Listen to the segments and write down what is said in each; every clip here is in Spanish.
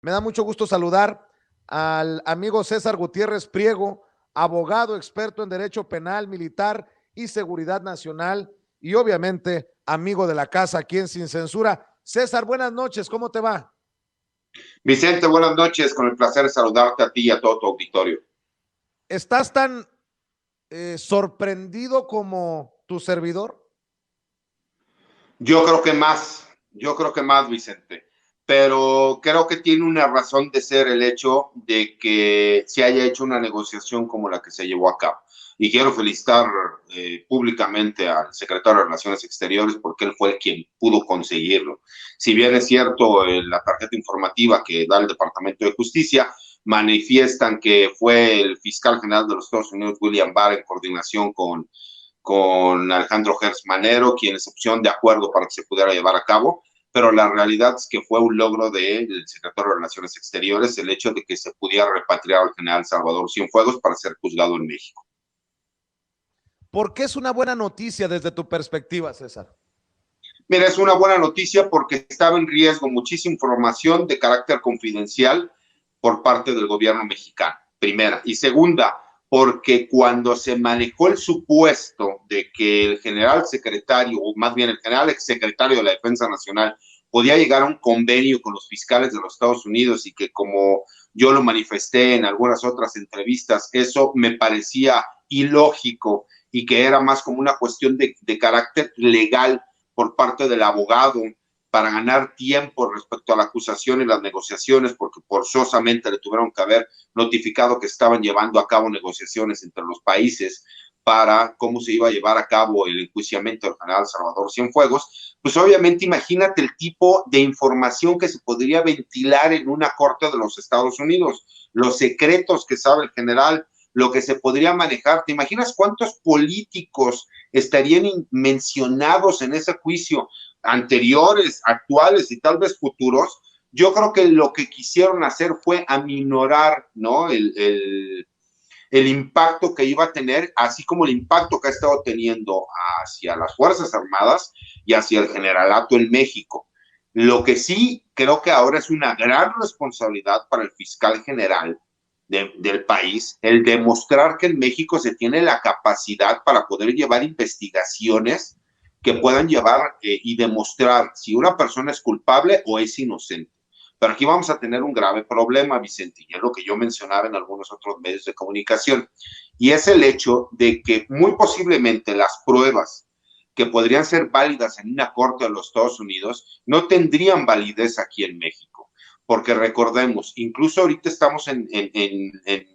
Me da mucho gusto saludar al amigo César Gutiérrez Priego, abogado experto en Derecho Penal, Militar y Seguridad Nacional y obviamente amigo de la casa aquí en Sin Censura. César, buenas noches, ¿cómo te va? Vicente, buenas noches, con el placer de saludarte a ti y a todo tu auditorio. ¿Estás tan sorprendido como tu servidor? Yo creo que más, Vicente, pero creo que tiene una razón de ser el hecho de que se haya hecho una negociación como la que se llevó a cabo. Y quiero felicitar públicamente al secretario de Relaciones Exteriores porque él fue quien pudo conseguirlo. Si bien es cierto, la tarjeta informativa que da el Departamento de Justicia manifiestan que fue el fiscal general de los Estados Unidos, William Barr, en coordinación con Alejandro Gertz Manero, quienes se pusieron de acuerdo para que se pudiera llevar a cabo, pero la realidad es que fue un logro del secretario de Relaciones Exteriores el hecho de que se pudiera repatriar al general Salvador Cienfuegos para ser juzgado en México. ¿Por qué es una buena noticia desde tu perspectiva, César? Mira, es una buena noticia porque estaba en riesgo muchísima información de carácter confidencial por parte del gobierno mexicano, primera. Y segunda, porque cuando se manejó el supuesto de que el general secretario, o más bien el general exsecretario de la Defensa Nacional, podía llegar a un convenio con los fiscales de los Estados Unidos y que, como yo lo manifesté en algunas otras entrevistas, eso me parecía ilógico y que era más como una cuestión de carácter legal por parte del abogado para ganar tiempo respecto a la acusación y las negociaciones, porque forzosamente le tuvieron que haber notificado que estaban llevando a cabo negociaciones entre los países para cómo se iba a llevar a cabo el enjuiciamiento del general Salvador Cienfuegos, pues obviamente imagínate el tipo de información que se podría ventilar en una corte de los Estados Unidos, los secretos que sabe el general, lo que se podría manejar. ¿Te imaginas cuántos políticos estarían mencionados en ese juicio, anteriores, actuales y tal vez futuros? Yo creo que lo que quisieron hacer fue aminorar, ¿no? El impacto que iba a tener, así como el impacto que ha estado teniendo hacia las Fuerzas Armadas y hacia el generalato en México. Lo que sí creo que ahora es una gran responsabilidad para el fiscal general del país, el demostrar que en México se tiene la capacidad para poder llevar investigaciones que puedan llevar y demostrar si una persona es culpable o es inocente. Pero aquí vamos a tener un grave problema, Vicente, y es lo que yo mencionaba en algunos otros medios de comunicación, y es el hecho de que muy posiblemente las pruebas que podrían ser válidas en una corte de los Estados Unidos no tendrían validez aquí en México. Porque recordemos, incluso ahorita estamos en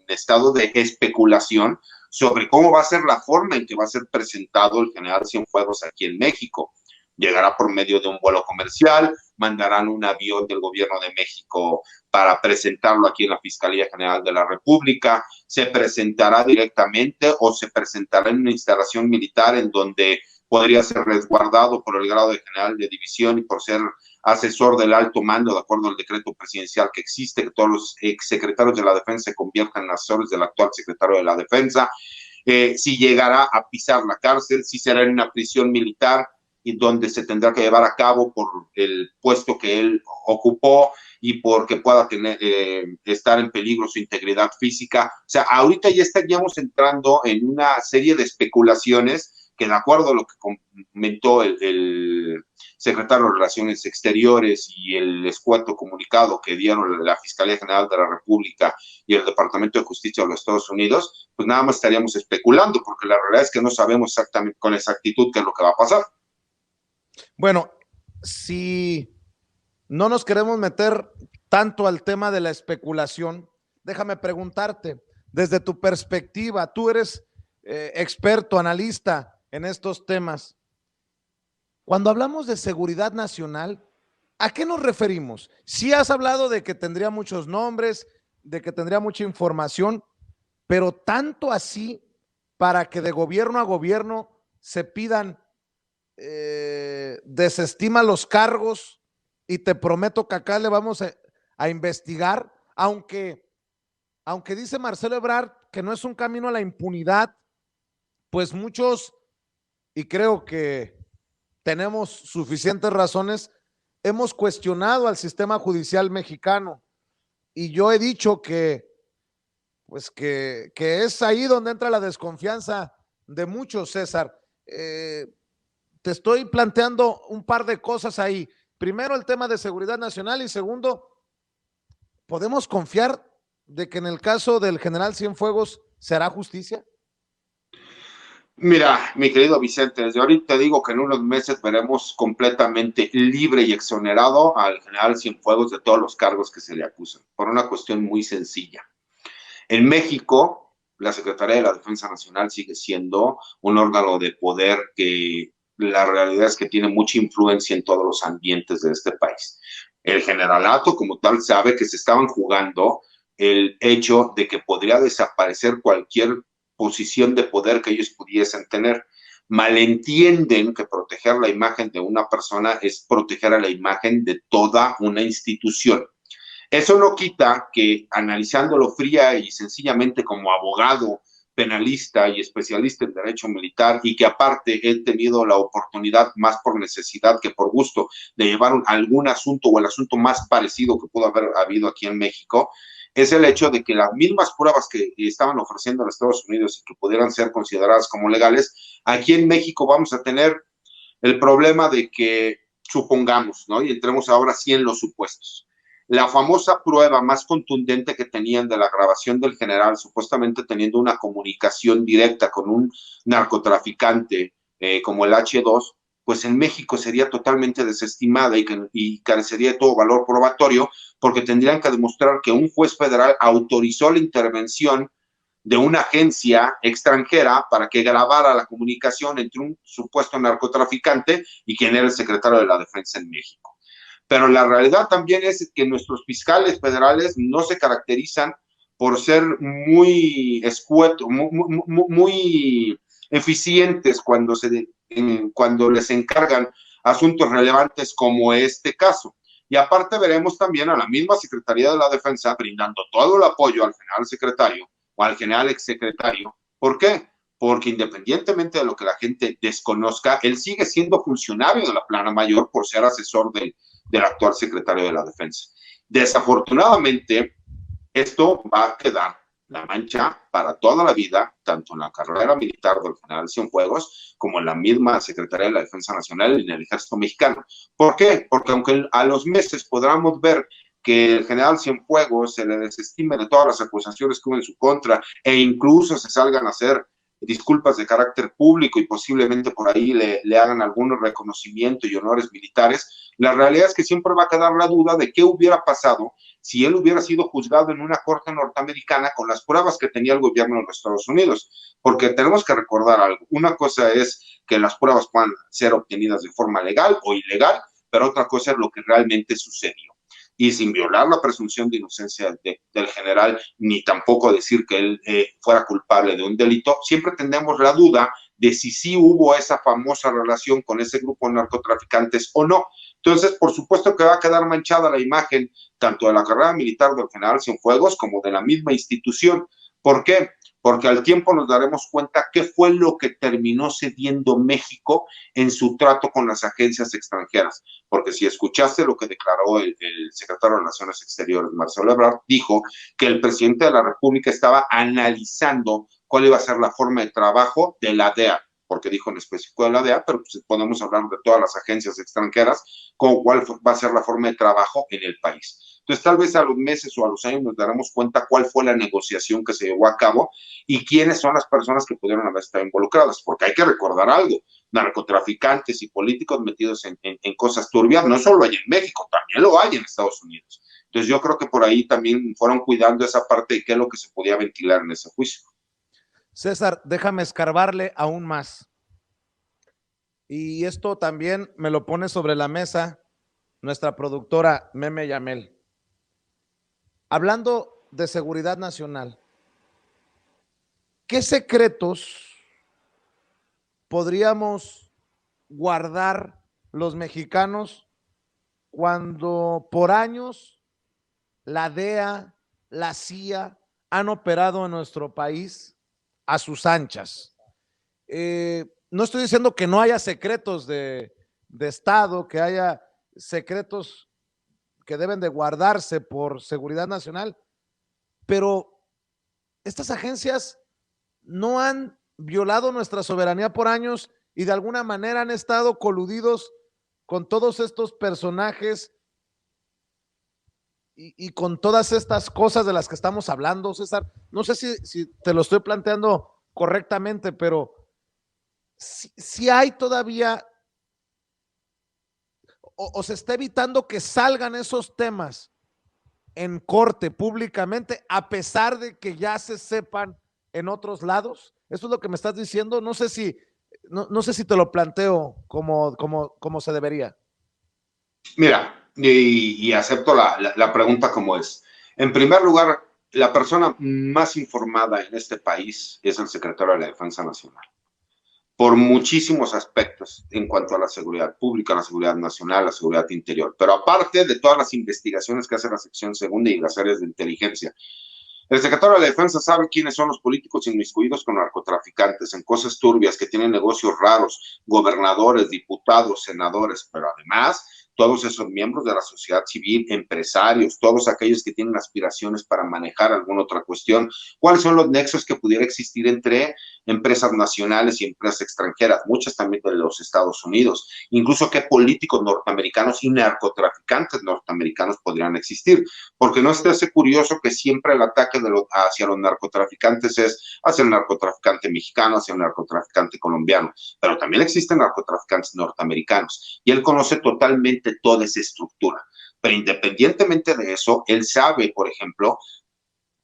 estado de especulación sobre cómo va a ser la forma en que va a ser presentado el general Cienfuegos aquí en México. Llegará por medio de un vuelo comercial, mandarán un avión del gobierno de México para presentarlo aquí en la Fiscalía General de la República, se presentará directamente o se presentará en una instalación militar en donde podría ser resguardado por el grado de general de división y por ser asesor del alto mando, de acuerdo al decreto presidencial que existe, que todos los exsecretarios de la defensa se conviertan en asesores del actual secretario de la defensa. Si llegará a pisar la cárcel, si será en una prisión militar y donde se tendrá que llevar a cabo por el puesto que él ocupó y porque pueda estar en peligro su integridad física. O sea, ahorita ya estaríamos entrando en una serie de especulaciones que, de acuerdo a lo que comentó el secretario de Relaciones Exteriores y el escueto comunicado que dieron la Fiscalía General de la República y el Departamento de Justicia de los Estados Unidos, pues nada más estaríamos especulando, porque la realidad es que no sabemos exactamente con exactitud qué es lo que va a pasar. Bueno, si no nos queremos meter tanto al tema de la especulación, déjame preguntarte, desde tu perspectiva, tú eres experto, analista en estos temas. Cuando hablamos de seguridad nacional, ¿a qué nos referimos? Sí has hablado de que tendría muchos nombres, de que tendría mucha información, pero tanto así para que de gobierno a gobierno se pidan desestima los cargos y te prometo que acá le vamos a investigar, aunque dice Marcelo Ebrard que no es un camino a la impunidad, pues muchos, y creo que tenemos suficientes razones, hemos cuestionado al sistema judicial mexicano. y yo he dicho que, pues que es ahí donde entra la desconfianza de muchos, César. Te estoy planteando un par de cosas ahí. Primero, el tema de seguridad nacional y segundo, ¿podemos confiar de que en el caso del general Cienfuegos se hará justicia? Mira, mi querido Vicente, desde ahorita digo que en unos meses veremos completamente libre y exonerado al general Cienfuegos de todos los cargos que se le acusan, por una cuestión muy sencilla. En México, la Secretaría de la Defensa Nacional sigue siendo un órgano de poder que la realidad es que tiene mucha influencia en todos los ambientes de este país. El generalato como tal sabe que se estaban jugando el hecho de que podría desaparecer cualquier posición de poder que ellos pudiesen tener. Malentienden que proteger la imagen de una persona es proteger a la imagen de toda una institución. Eso no quita que analizándolo fría y sencillamente como abogado penalista y especialista en derecho militar y que aparte he tenido la oportunidad más por necesidad que por gusto de llevar algún asunto o el asunto más parecido que pudo haber habido aquí en México, es el hecho de que las mismas pruebas que estaban ofreciendo en Estados Unidos y que pudieran ser consideradas como legales, aquí en México vamos a tener el problema de que supongamos, ¿no? Y entremos ahora sí en los supuestos. La famosa prueba más contundente que tenían de la grabación del general, supuestamente teniendo una comunicación directa con un narcotraficante como el H2, pues en México sería totalmente desestimada y carecería de todo valor probatorio, porque tendrían que demostrar que un juez federal autorizó la intervención de una agencia extranjera para que grabara la comunicación entre un supuesto narcotraficante y quien era el secretario de la Defensa en México. Pero la realidad también es que nuestros fiscales federales no se caracterizan por ser muy escuetos, muy eficientes cuando les encargan asuntos relevantes como este caso. Y aparte veremos también a la misma Secretaría de la Defensa brindando todo el apoyo al general secretario o al general exsecretario. ¿Por qué? Porque independientemente de lo que la gente desconozca, él sigue siendo funcionario de la plana mayor por ser asesor del actual secretario de la Defensa. Desafortunadamente, esto va a quedar la mancha para toda la vida, tanto en la carrera militar del general Cienfuegos como en la misma Secretaría de la Defensa Nacional y en el Ejército Mexicano. ¿Por qué? Porque aunque a los meses podamos ver que el general Cienfuegos se le desestime de todas las acusaciones que hubo en su contra e incluso se salgan a hacer disculpas de carácter público y posiblemente por ahí le hagan algún reconocimiento y honores militares, la realidad es que siempre va a quedar la duda de qué hubiera pasado si él hubiera sido juzgado en una corte norteamericana con las pruebas que tenía el gobierno de los Estados Unidos. Porque tenemos que recordar algo. Una cosa es que las pruebas puedan ser obtenidas de forma legal o ilegal, pero otra cosa es lo que realmente sucedió. Y sin violar la presunción de inocencia del general, ni tampoco decir que él fuera culpable de un delito, siempre tendremos la duda de si sí hubo esa famosa relación con ese grupo de narcotraficantes o no. Entonces, por supuesto que va a quedar manchada la imagen tanto de la carrera militar del general Cienfuegos como de la misma institución. ¿Por qué? Porque al tiempo nos daremos cuenta qué fue lo que terminó cediendo México en su trato con las agencias extranjeras. Porque si escuchaste lo que declaró el secretario de Relaciones Exteriores, Marcelo Ebrard, dijo que el presidente de la República estaba analizando cuál iba a ser la forma de trabajo de la DEA, porque dijo en específico de la DEA, pero pues podemos hablar de todas las agencias extranjeras, con cuál va a ser la forma de trabajo en el país. Entonces, tal vez a los meses o a los años nos daremos cuenta cuál fue la negociación que se llevó a cabo y quiénes son las personas que pudieron haber estado involucradas, porque hay que recordar algo, narcotraficantes y políticos metidos en cosas turbias, no solo hay en México, también lo hay en Estados Unidos. Entonces, yo creo que por ahí también fueron cuidando esa parte de qué es lo que se podía ventilar en ese juicio. César, déjame escarbarle aún más. Y esto también me lo pone sobre la mesa nuestra productora Meme Yamel. Hablando de seguridad nacional, ¿qué secretos podríamos guardar los mexicanos cuando por años la DEA, la CIA han operado en nuestro país a sus anchas? No estoy diciendo que no haya secretos de Estado, que haya secretos que deben de guardarse por seguridad nacional, pero estas agencias no han violado nuestra soberanía por años y de alguna manera han estado coludidos con todos estos personajes y con todas estas cosas de las que estamos hablando, César. No sé si te lo estoy planteando correctamente, pero si hay todavía o se está evitando que salgan esos temas en corte públicamente, a pesar de que ya se sepan en otros lados. Eso es lo que me estás diciendo. No sé si te lo planteo como se debería. Mira, y acepto la pregunta como es. En primer lugar, la persona más informada en este país es el secretario de la Defensa Nacional, por muchísimos aspectos en cuanto a la seguridad pública, la seguridad nacional, la seguridad interior. Pero aparte de todas las investigaciones que hace la sección segunda y las áreas de inteligencia, el secretario de la Defensa sabe quiénes son los políticos inmiscuidos con narcotraficantes, en cosas turbias, que tienen negocios raros, gobernadores, diputados, senadores, pero además todos esos miembros de la sociedad civil, empresarios, todos aquellos que tienen aspiraciones para manejar alguna otra cuestión. ¿Cuáles son los nexos que pudiera existir entre empresas nacionales y empresas extranjeras? Muchas también de los Estados Unidos. Incluso qué políticos norteamericanos y narcotraficantes norteamericanos podrían existir. Porque no esté curioso que siempre el ataque hacia los narcotraficantes es hacia el narcotraficante mexicano, hacia el narcotraficante colombiano, pero también existen narcotraficantes norteamericanos y él conoce totalmente toda esa estructura. Pero independientemente de eso, él sabe, por ejemplo,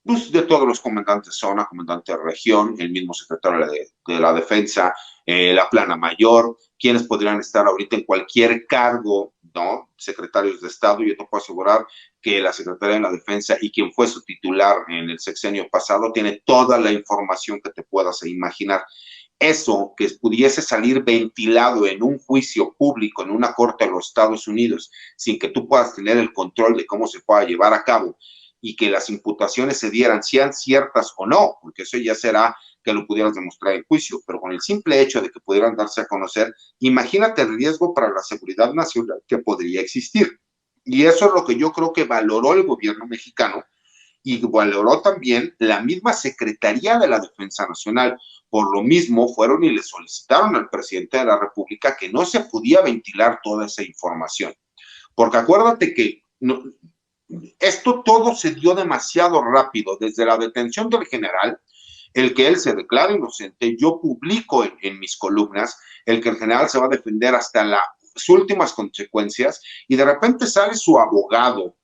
pues, de todos los comandantes de zona, comandante de región, el mismo secretario de la Defensa, la plana mayor, quienes podrían estar ahorita en cualquier cargo, ¿no? Secretarios de Estado. Yo te puedo asegurar que la Secretaría de la Defensa y quien fue su titular en el sexenio pasado tiene toda la información que te puedas imaginar. Eso que pudiese salir ventilado en un juicio público, en una corte de los Estados Unidos, sin que tú puedas tener el control de cómo se pueda llevar a cabo y que las imputaciones se dieran, sean ciertas o no, porque eso ya será que lo pudieras demostrar en juicio, pero con el simple hecho de que pudieran darse a conocer, imagínate el riesgo para la seguridad nacional que podría existir. Y eso es lo que yo creo que valoró el gobierno mexicano y valoró también la misma Secretaría de la Defensa Nacional. Por lo mismo, fueron y le solicitaron al presidente de la República que no se podía ventilar toda esa información. Porque acuérdate que no, esto todo se dio demasiado rápido, desde la detención del general, el que él se declara inocente, yo publico en mis columnas, el que el general se va a defender hasta las últimas consecuencias, y de repente sale su abogado,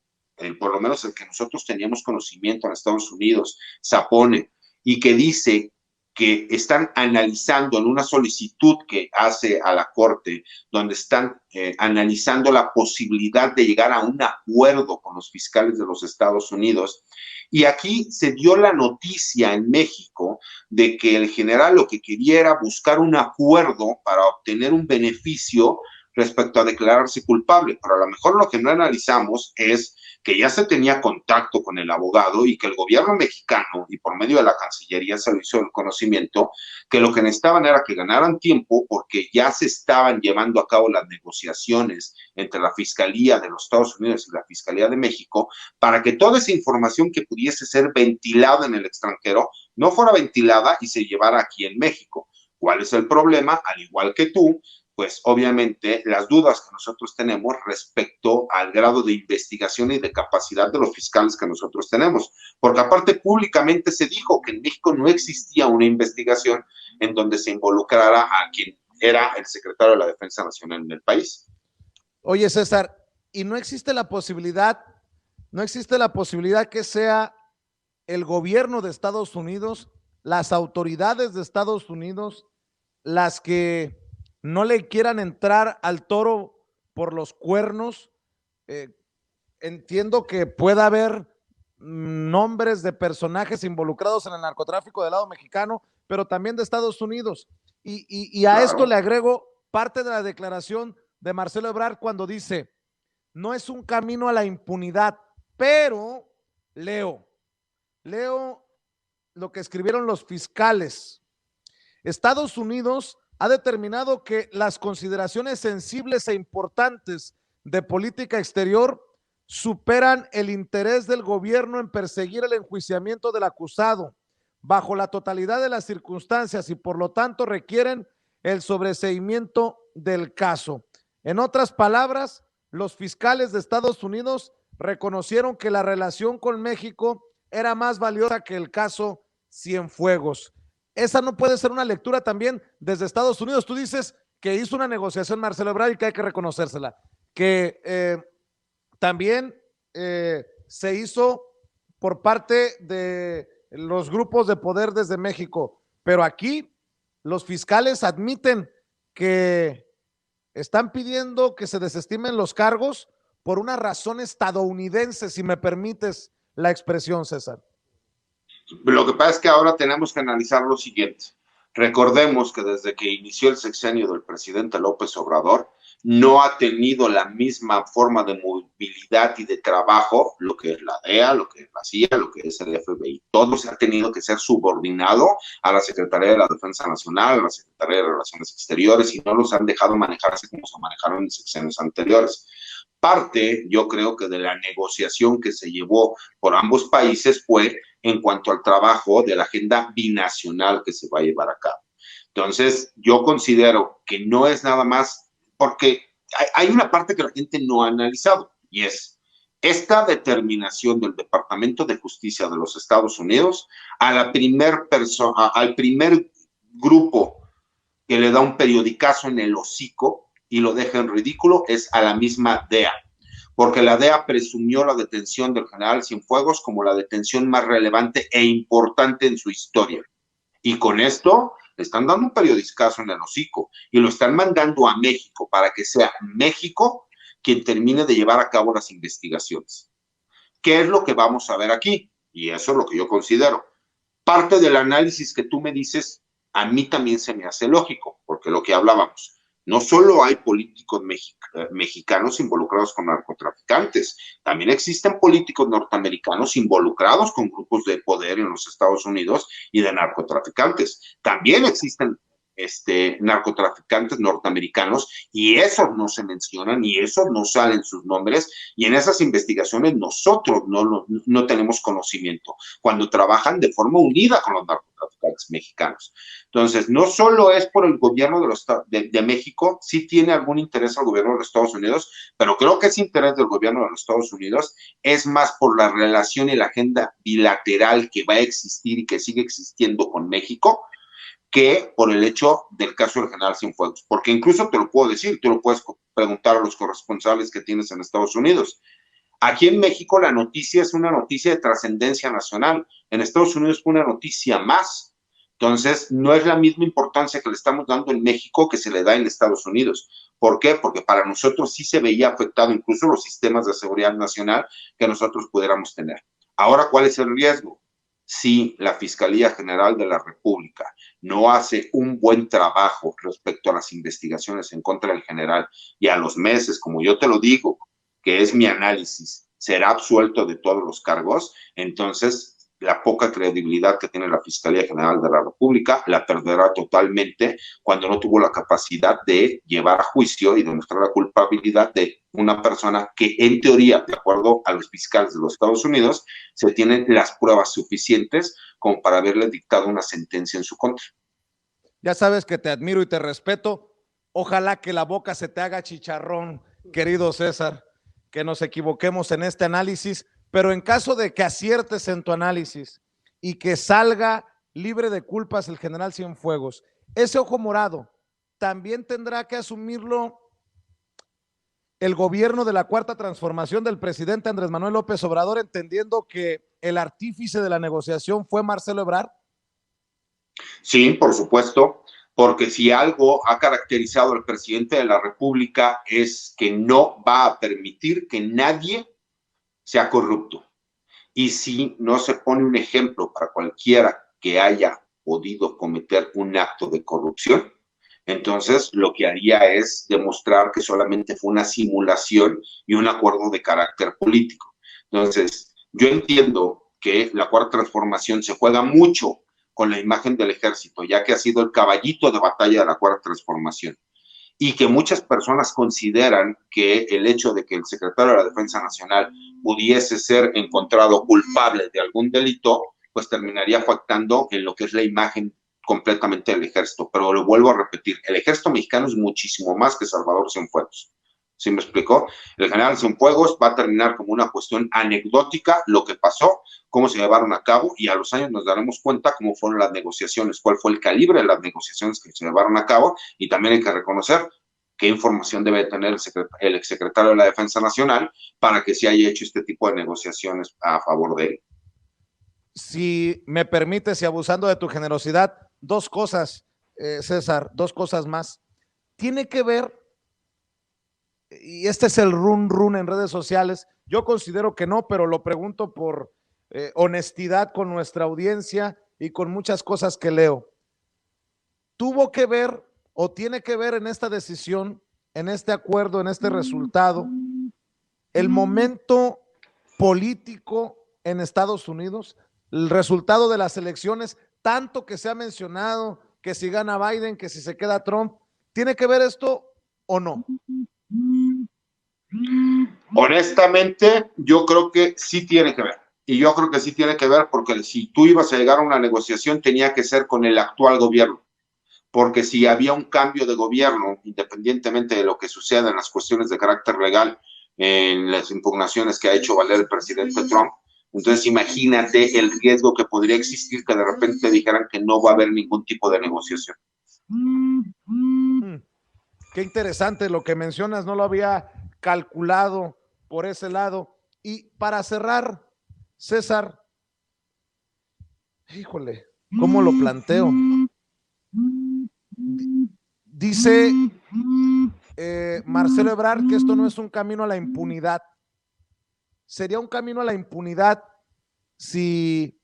por lo menos el que nosotros teníamos conocimiento en Estados Unidos, Sapone, y que dice que están analizando en una solicitud que hace a la Corte, donde están analizando la posibilidad de llegar a un acuerdo con los fiscales de los Estados Unidos. Y aquí se dio la noticia en México de que el general lo que quería era buscar un acuerdo para obtener un beneficio respecto a declararse culpable. Pero a lo mejor lo que no analizamos es que ya se tenía contacto con el abogado y que el gobierno mexicano, y por medio de la Cancillería se le hizo el conocimiento, que lo que necesitaban era que ganaran tiempo porque ya se estaban llevando a cabo las negociaciones entre la Fiscalía de los Estados Unidos y la Fiscalía de México para que toda esa información que pudiese ser ventilada en el extranjero no fuera ventilada y se llevara aquí en México. ¿Cuál es el problema? Al igual que tú, pues obviamente las dudas que nosotros tenemos respecto al grado de investigación y de capacidad de los fiscales que nosotros tenemos. Porque aparte públicamente se dijo que en México no existía una investigación en donde se involucrara a quien era el secretario de la Defensa Nacional en el país. Oye, César, ¿y no existe la posibilidad que sea el gobierno de Estados Unidos, las autoridades de Estados Unidos, las que no le quieran entrar al toro por los cuernos? Entiendo que pueda haber nombres de personajes involucrados en el narcotráfico del lado mexicano, pero también de Estados Unidos. Y a esto le agrego parte de la declaración de Marcelo Ebrard cuando dice, no es un camino a la impunidad, pero leo lo que escribieron los fiscales. Estados Unidos ha determinado que las consideraciones sensibles e importantes de política exterior superan el interés del gobierno en perseguir el enjuiciamiento del acusado bajo la totalidad de las circunstancias y por lo tanto requieren el sobreseimiento del caso. En otras palabras, los fiscales de Estados Unidos reconocieron que la relación con México era más valiosa que el caso Cienfuegos. Esa no puede ser una lectura también desde Estados Unidos. Tú dices que hizo una negociación Marcelo Ebrard y que hay que reconocérsela, que también se hizo por parte de los grupos de poder desde México, pero aquí los fiscales admiten que están pidiendo que se desestimen los cargos por una razón estadounidense, si me permites la expresión, César. Lo que pasa es que ahora tenemos que analizar lo siguiente. Recordemos que desde que inició el sexenio del presidente López Obrador, no ha tenido la misma forma de movilidad y de trabajo, lo que es la DEA, lo que es la CIA, lo que es el FBI. Todo se ha tenido que ser subordinado a la Secretaría de la Defensa Nacional, a la Secretaría de Relaciones Exteriores, y no los han dejado manejarse como se manejaron en sexenios anteriores. Parte, yo creo que de la negociación que se llevó por ambos países fue en cuanto al trabajo de la agenda binacional que se va a llevar a cabo. Entonces, yo considero que no es nada más, porque hay una parte que la gente no ha analizado, y es esta determinación del Departamento de Justicia de los Estados Unidos a la al primer grupo que le da un periodicazo en el hocico y lo deja en ridículo, es a la misma DEA, porque la DEA presumió la detención del general Cienfuegos como la detención más relevante e importante en su historia. Y con esto le están dando un periodicazo en el hocico y lo están mandando a México para que sea México quien termine de llevar a cabo las investigaciones. ¿Qué es lo que vamos a ver aquí? Y eso es lo que yo considero. Parte del análisis que tú me dices, a mí también se me hace lógico, porque lo que hablábamos, no solo hay políticos mexicanos involucrados con narcotraficantes, también existen políticos norteamericanos involucrados con grupos de poder en los Estados Unidos y de narcotraficantes. También existen narcotraficantes norteamericanos y esos no se mencionan y esos no salen sus nombres y en esas investigaciones nosotros no tenemos conocimiento cuando trabajan de forma unida con los narcotraficantes mexicanos. Entonces, no solo es por el gobierno de México, sí tiene algún interés el gobierno de los Estados Unidos, pero creo que ese interés del gobierno de los Estados Unidos es más por la relación y la agenda bilateral que va a existir y que sigue existiendo con México, que por el hecho del caso del general Cienfuegos. Porque incluso te lo puedo decir, tú lo puedes preguntar a los corresponsales que tienes en Estados Unidos. Aquí en México la noticia es una noticia de trascendencia nacional. En Estados Unidos fue una noticia más. Entonces, no es la misma importancia que le estamos dando en México que se le da en Estados Unidos. ¿Por qué? Porque para nosotros sí se veía afectado incluso los sistemas de seguridad nacional que nosotros pudiéramos tener. Ahora, ¿cuál es el riesgo? Si la Fiscalía General de la República no hace un buen trabajo respecto a las investigaciones en contra del general y a los meses, como yo te lo digo, que es mi análisis, será absuelto de todos los cargos, entonces la poca credibilidad que tiene la Fiscalía General de la República la perderá totalmente cuando no tuvo la capacidad de llevar a juicio y demostrar la culpabilidad de una persona que en teoría, de acuerdo a los fiscales de los Estados Unidos, se tienen las pruebas suficientes como para haberle dictado una sentencia en su contra. Ya sabes que te admiro y te respeto. Ojalá que la boca se te haga chicharrón, querido César, que nos equivoquemos en este análisis, pero en caso de que aciertes en tu análisis y que salga libre de culpas el general Cienfuegos, ese ojo morado también tendrá que asumirlo el gobierno de la Cuarta Transformación del presidente Andrés Manuel López Obrador, entendiendo que el artífice de la negociación fue Marcelo Ebrard. Sí, por supuesto, porque si algo ha caracterizado al presidente de la República es que no va a permitir que nadie sea corrupto. Y si no se pone un ejemplo para cualquiera que haya podido cometer un acto de corrupción, entonces lo que haría es demostrar que solamente fue una simulación y un acuerdo de carácter político. Entonces, yo entiendo que la Cuarta Transformación se juega mucho con la imagen del ejército, ya que ha sido el caballito de batalla de la Cuarta Transformación. y que muchas personas consideran que el hecho de que el secretario de la Defensa Nacional pudiese ser encontrado culpable de algún delito, pues terminaría afectando en lo que es la imagen completamente del ejército. Pero lo vuelvo a repetir, el ejército mexicano es muchísimo más que Salvador Cienfuegos. ¿Sí me explicó? El general Cienfuegos va a terminar como una cuestión anecdótica lo que pasó, cómo se llevaron a cabo, y a los años nos daremos cuenta cómo fueron las negociaciones, cuál fue el calibre de las negociaciones que se llevaron a cabo, y también hay que reconocer qué información debe tener el exsecretario de la Defensa Nacional para que se haya hecho este tipo de negociaciones a favor de él. Si me permites y abusando de tu generosidad, dos cosas, César, dos cosas más. Tiene que ver, y este es el run en redes sociales, yo considero que no, pero lo pregunto por honestidad con nuestra audiencia y con muchas cosas que leo. ¿Tuvo que ver o tiene que ver en esta decisión, en este acuerdo, en este resultado, el momento político en Estados Unidos, el resultado de las elecciones, tanto que se ha mencionado que si gana Biden, que si se queda Trump? ¿Tiene que ver esto o no? Honestamente, yo creo que sí tiene que ver. Y yo creo que sí tiene que ver porque si tú ibas a llegar a una negociación tenía que ser con el actual gobierno. Porque si había un cambio de gobierno, independientemente de lo que suceda en las cuestiones de carácter legal, en las impugnaciones que ha hecho valer el presidente Trump, entonces imagínate el riesgo que podría existir que de repente dijeran que no va a haber ningún tipo de negociación. Qué interesante lo que mencionas, no lo había calculado por ese lado. Y para cerrar, César, híjole, ¿cómo lo planteo? Dice Marcelo Ebrard que esto no es un camino a la impunidad. Sería un camino a la impunidad si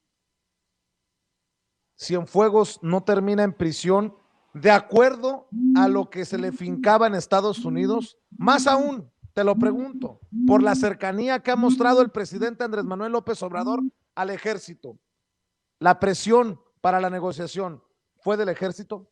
Cienfuegos no termina en prisión de acuerdo a lo que se le fincaba en Estados Unidos. Más aún, te lo pregunto, por la cercanía que ha mostrado el presidente Andrés Manuel López Obrador al ejército. La presión para la negociación, ¿fue del ejército?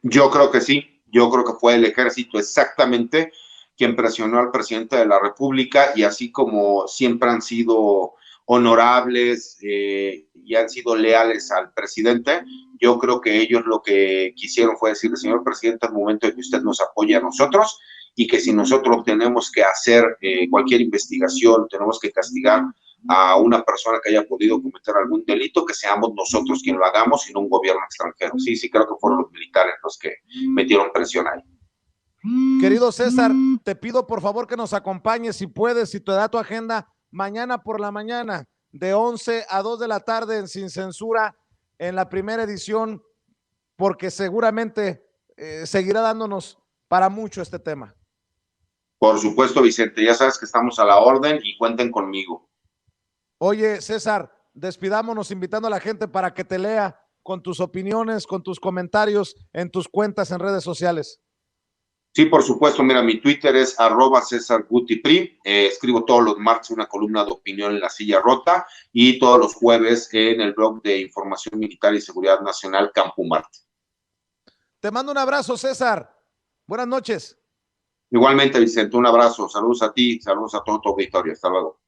Yo creo que sí, yo creo que fue el ejército exactamente quien presionó al presidente de la República, y así como siempre han sido honorables y han sido leales al presidente, yo creo que ellos lo que quisieron fue decirle: señor presidente, es momento de que usted nos apoye a nosotros, y que si nosotros tenemos que hacer cualquier investigación, tenemos que castigar a una persona que haya podido cometer algún delito, que seamos nosotros quien lo hagamos y no un gobierno extranjero. Sí, sí, creo que fueron los militares los que metieron presión ahí. Querido César, te pido por favor que nos acompañes, si puedes, si te da tu agenda, mañana por la mañana, de 11 a 2 de la tarde en Sin Censura, en la primera edición, porque seguramente seguirá dándonos para mucho este tema. Por supuesto, Vicente, ya sabes que estamos a la orden y cuenten conmigo. Oye, César, despidámonos invitando a la gente para que te lea con tus opiniones, con tus comentarios en tus cuentas en redes sociales. Sí, por supuesto. Mira, mi Twitter es @CésarGutiPri. Escribo todos los martes una columna de opinión en La Silla Rota, y todos los jueves en el blog de Información Militar y Seguridad Nacional, Campo Marte. Te mando un abrazo, César. Buenas noches. Igualmente, Vicente, un abrazo. Saludos a ti, saludos a todo tu auditorio. Hasta luego.